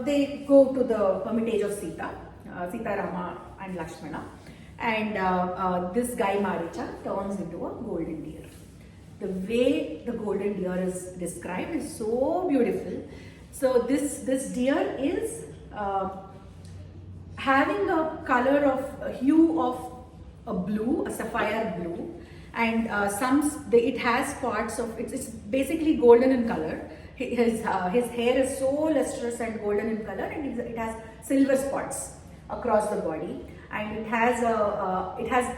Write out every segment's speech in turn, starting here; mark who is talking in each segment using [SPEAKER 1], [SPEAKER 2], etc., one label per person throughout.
[SPEAKER 1] they go to the hermitage of Seetha, Rama and Lakshmana, and this guy Maricha turns into a golden deer. The way the golden deer is described is so beautiful. So this deer is having a color of a hue of a blue, a sapphire blue, and it has spots of it's basically golden in color. His hair is so lustrous and golden in color, and it has silver spots across the body, and it has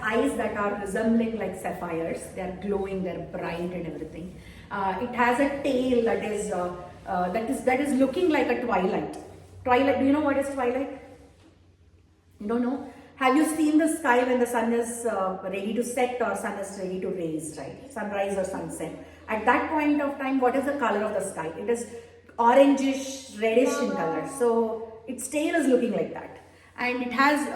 [SPEAKER 1] eyes that are resembling like sapphires. They are glowing, they are bright and everything. It has a tail that is looking like a twilight. Twilight. Do you know what is twilight? You don't know? Have you seen the sky when the sun is ready to set or sun is ready to rise, right? Sunrise or sunset. At that point of time, what is the color of the sky? It is orangish, reddish in color. So its tail is looking like that. And it has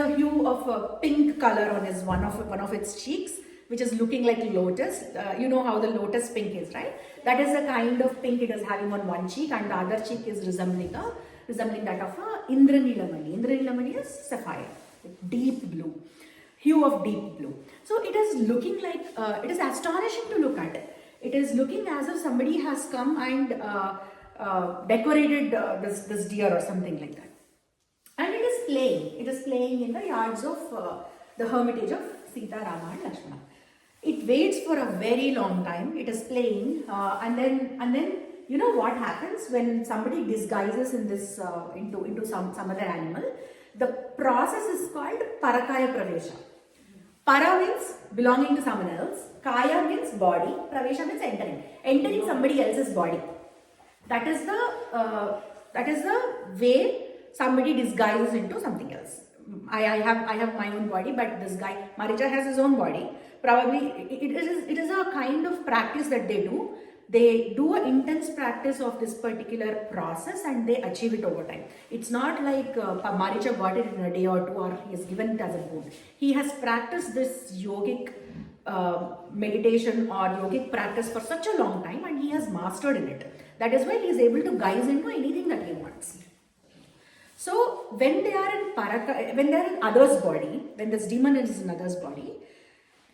[SPEAKER 1] a hue of a pink color on one of its cheeks, which is looking like lotus. You know how the lotus pink is, right? That is the kind of pink it is having on one cheek, and the other cheek is resembling that of a Indranilamani. Indranilamani is sapphire, deep blue, hue of deep blue. So it is looking like, it is astonishing to look at it. It is looking as if somebody has come and decorated this deer or something like that. And it is playing in the yards of the hermitage of Seetha, Rama and Lakshmana. It waits for a very long time. It is playing, and then you know what happens when somebody disguises in this into some other animal. The process is called parakaya pravesha. Para means belonging to someone else. Kaya means body. Pravesha means entering somebody else's body. That is the way somebody disguises into something else. I have my own body, but this guy Maricha has his own body. Probably it is a kind of practice that they do. They do an intense practice of this particular process and they achieve it over time. It's not like Maricha got it in a day or two, or he has given it as a boon. He has practiced this yogic meditation or yogic practice for such a long time, and he has mastered in it. That is why he is able to guise into anything that he wants. So when they are in others' body, when this demon is in others' body,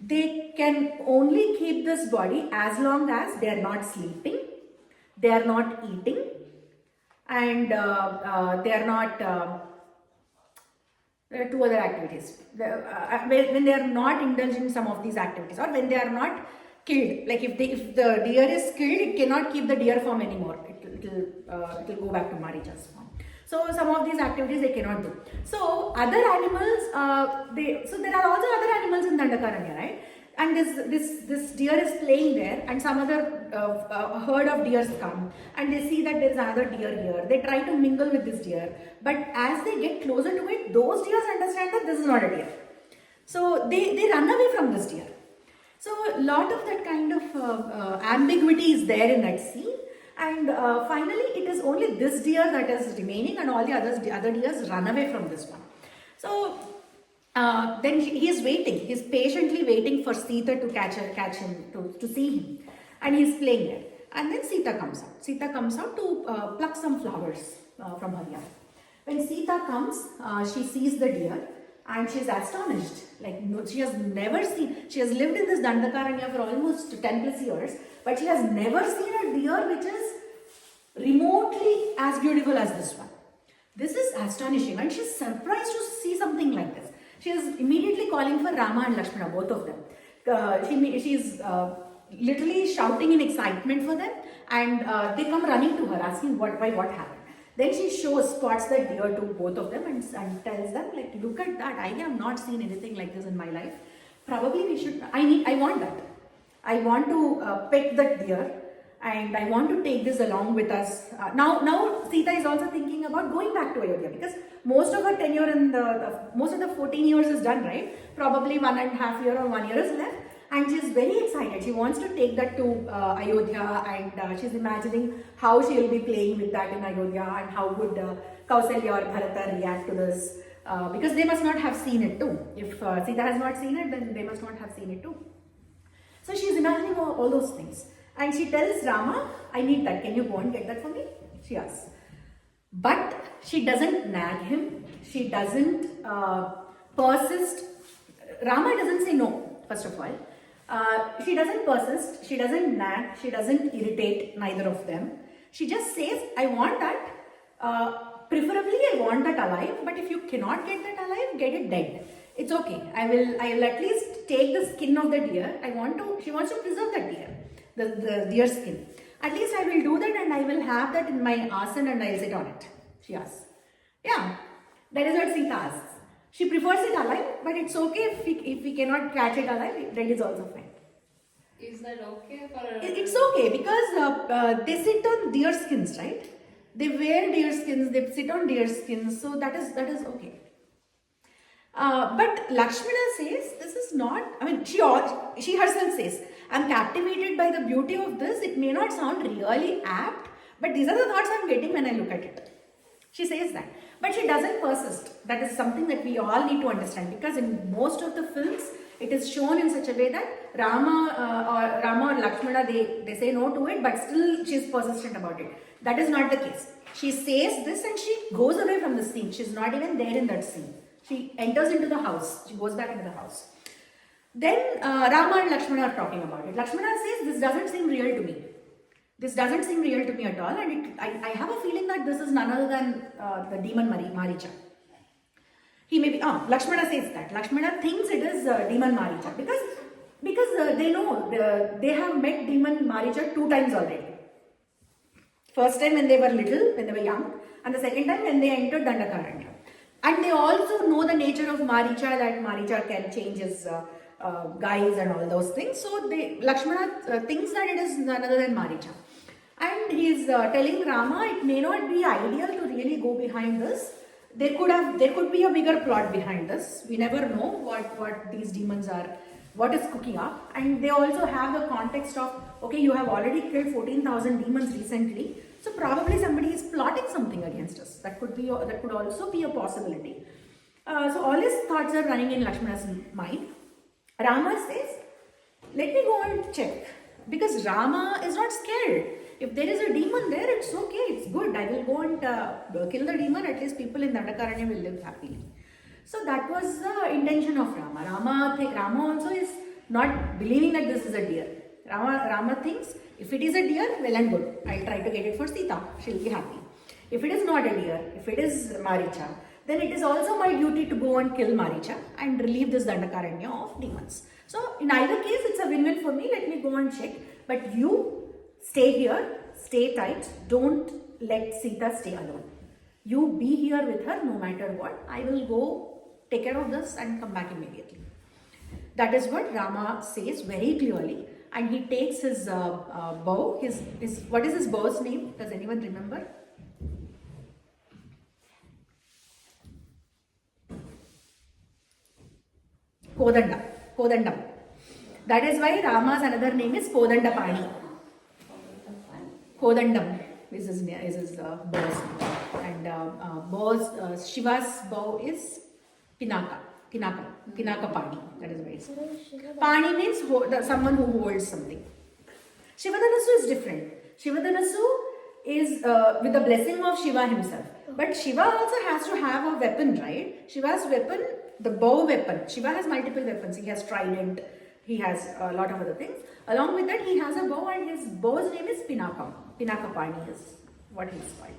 [SPEAKER 1] they can only keep this body as long as they are not sleeping, they are not eating, and they are not. There are two other activities. When they are not indulging in some of these activities, or when they are not killed. Like if the deer is killed, it cannot keep the deer form anymore. It will go back to Maricha's form. So some of these activities they cannot do. So other animals, so there are also other animals in Dandakaranya, right? And this deer is playing there, and some other herd of deers come, and they see that there is another deer here. They try to mingle with this deer, but as they get closer to it, those deers understand that this is not a deer. So they run away from this deer. So a lot of that kind of ambiguity is there in that scene. And finally, it is only this deer that is remaining, and all the other deers run away from this one. So then he is waiting. He is patiently waiting for Seetha to catch him, to see him, and he is playing there. And then Seetha comes out. Seetha comes out to pluck some flowers from her yard. When Seetha comes, she sees the deer, and she is astonished. Like she has never seen. She has lived in this Dandakaranya for almost 10 plus years. But she has never seen a deer which is remotely as beautiful as this one. This is astonishing, and she's surprised to see something like this. She is immediately calling for Rama and Lakshmana, both of them. She is literally shouting in excitement for them, and they come running to her asking what happened. Then she spots that deer to both of them and tells them, like, look at that, I have not seen anything like this in my life. Probably we should, I want that. I want to pet that deer, and I want to take this along with us. Now Seetha is also thinking about going back to Ayodhya, because most of her tenure in most of the 14 years is done, right? Probably 1.5 years or 1 year is left, and she is very excited. She wants to take that to Ayodhya, and she's imagining how she will be playing with that in Ayodhya, and how would Kausalya or Bharata react to this, because they must not have seen it too. If Seetha has not seen it, then they must not have seen it too. So she's imagining all those things, and she tells Rama, I need that, can you go and get that for me? She asks. But she doesn't nag him. She doesn't persist. Rama doesn't say no, first of all. She doesn't persist. She doesn't nag. She doesn't irritate neither of them. She just says, I want that. Preferably, I want that alive. But if you cannot get that alive, get it dead. It's okay. I will at least take the skin of the deer. She wants to preserve that deer, the deer skin. At least I will do that, and I will have that in my asan and I'll sit on it. She asks. Yeah, that is what Seetha asks. She prefers it alive, but it's okay if we cannot catch it alive, that is also fine.
[SPEAKER 2] Is that okay for
[SPEAKER 1] It's okay because they sit on deer skins, right? They wear deer skins, they sit on deer skins, so that is okay. But Lakshmana says this is not, I mean, she herself says, I'm captivated by the beauty of this. It may not sound really apt, but these are the thoughts I'm getting when I look at it. She says that. But she doesn't persist. That is something that we all need to understand, because in most of the films, it is shown in such a way that Rama or Lakshmana, they say no to it, but still she is persistent about it. That is not the case. She says this and she goes away from the scene. She is not even there in that scene. She enters into the house. She goes back into the house. Then Rama and Lakshmana are talking about it. Lakshmana says, this doesn't seem real to me. This doesn't seem real to me at all, and I have a feeling that this is none other than the demon Maricha. He may be, Lakshmana says that. Lakshmana thinks it is demon Maricha because they know they have met demon Maricha 2 times already. First time when they were little, when they were young, and the second time when they entered Dandakaranya. And they also know the nature of Maricha, that Maricha can change his guise and all those things. So Lakshmana thinks that it is none other than Maricha. And he is telling Rama it may not be ideal to really go behind this. There could be a bigger plot behind this. We never know what these demons are, what is cooking up. And they also have the context of, okay, you have already killed 14,000 demons recently, so probably somebody is plotting something against us. That could also be a possibility. So all his thoughts are running in Lakshmana's mind. Rama says, let me go and check, because Rama is not scared. If there is a demon there, it's okay, it's good. I will go and kill the demon. At least people in Dandakaranya will live happily. So that was the intention of Rama. Rama also is not believing that this is a deer. Rama thinks, if it is a deer, well and good. I'll try to get it for Seetha. She'll be happy. If it is not a deer, if it is Maricha, then it is also my duty to go and kill Maricha and relieve this Dandakaranya of demons. So in either case, it's a win-win for me. Let me go and check. But you stay here, stay tight. Don't let Seetha stay alone. You be here with her no matter what. I will go take care of this and come back immediately. That is what Rama says very clearly. And he takes his bow. What is his bow's name? Does anyone remember? Kodandam. That is why Rama's another name is Kodandapani. Kodandam is his bow's name. And Shiva's bow is Pinaka Pani. That is why it's Pani means someone who holds something. Shivadhanasu is different. Shivadhanasu is with the blessing of Shiva himself. But Shiva also has to have a weapon, right? Shiva's weapon, the bow weapon. Shiva has multiple weapons. He has trident. He has a lot of other things. Along with that, he has a bow, and his bow's name is Pinaka. Pinaka Pani is what he's called.